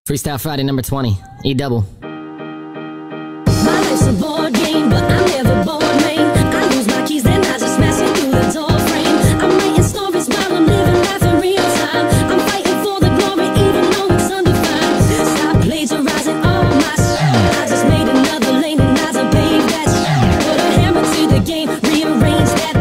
Freestyle Friday number 20, E-double. My life's a board game, but I'm never bored, man. I lose my keys, then I just smash it through the door frame. I'm writing stories while I'm living life in real time. I'm fighting for the glory, even though it's undefined. Stop plagiarizing all my shit. I just made another lane and I done paved that shit. Put a hammer to the game, rearrange that.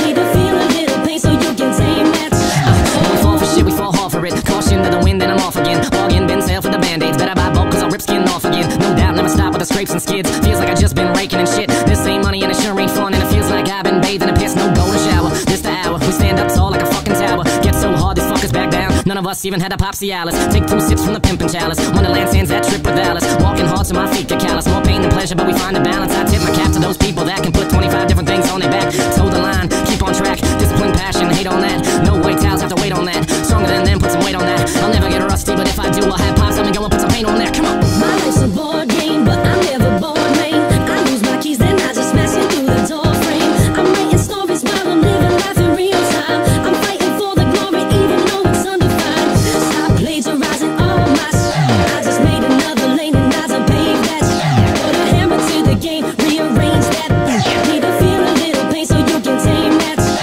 Need to feel a little pain so you can tame that shit. When we fall for shit, we fall hard for it. Caution to the wind, then I'm off again. Bargain, bin sale for the band-aids. Better buy bulk, cause I'll rip skin off again. No doubt, never stop with the scrapes and skids. Feels like I just been raking and shit. This ain't money and it sure ain't fun. And it feels like I've been bathing in piss, no golden shower. This the hour, we stand up tall like a fucking tower. Get so hard, these fuckers back down. None of us even had a Popsialis. Take 2 sips from the pimpin' chalice. Wonderland sands that trip with Alice. Walking hard so my feet get callous. More pain than pleasure, but we find a balance. I tip my cap to those people that can put 25 different things on their back. Toe the line, keep on track. Discipline, passion, hate on that. No white towels, have to wait on that. Stronger than them, put some weight on that. I'll never get rusty, but if I do, I'll have pops. Let me go and put some paint on there. Come on. My life's a board game, but I'm never bored, man. I lose my keys, then I just smash it through the door frame. I'm writing stories while I'm living life in real time. I'm fighting for the glory, even though it's undefined. Stop plagiarizing all my shit. I just made another lane and I done paved that shit. Put a hammer to the game, rearrange that. Need to feel a little pain so you can tame that shit.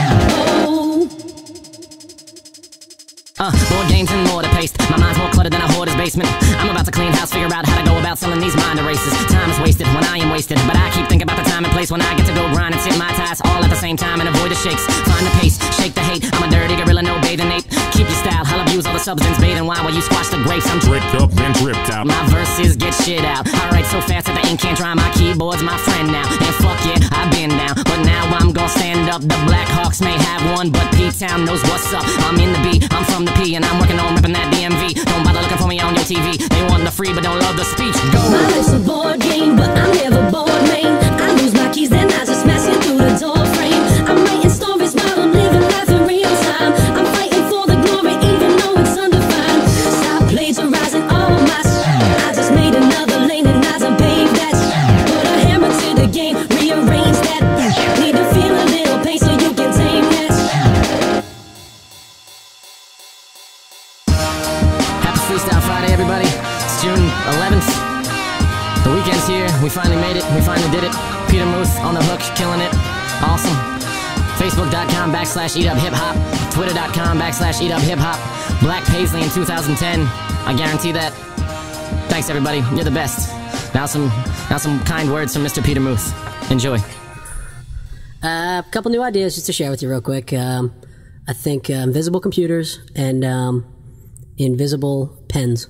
Board games and more to paste. My mind's more cluttered than a hoarder's basement. I'm about to clean house, figure out how to go about selling these mind erasers. Time is wasted when I am wasted, but I keep thinking about the time and place when I get to go grind and tip my ties all at the same time and avoid the shakes. Find the pace, shake the hate. I'm a dirty gorilla, no bathing ape. Keep your style, I'll abuse all the substance, bathing wine while you squash the grapes. I'm Dripped up, then dripped out. my verses get shit out. I write so fast that the ink can't dry. My keyboard's my friend now. And fuck yeah, I've been down, but now I'm gonna stand up. The Black Hawks may have one, but P-Town knows what's up. I'm in the B, I'm from the P, and I'm working on ripping that DMV. Don't bother looking for me on your TV. They want the free, but don't love the speech. Go! My life's a board game, but I'm never bored, man. I lose my keys, then I just smash it through the door frame. I'm writing stories while I'm living life in real time. I'm fighting for the glory, even though it's undefined. Stop plagiarizing all my shit. I just made another lane and I done paved that shit. Put a hammer to the game, rearrange that. Need to feel a little pain so you can tame that shit. Happy Freestyle Friday, everybody. It's June 11th. The weekend's here. We finally made it. We finally did it. Peter Muth on the hook, killing it. Awesome. Facebook.com/eatuphiphop. Twitter.com/eatuphiphop. Black Paisley in 2010. I guarantee that. Thanks, everybody. You're the best. Now some kind words from Mr. Peter Muth. Enjoy. A couple new ideas just to share with you real quick. I think invisible computers and invisible pens.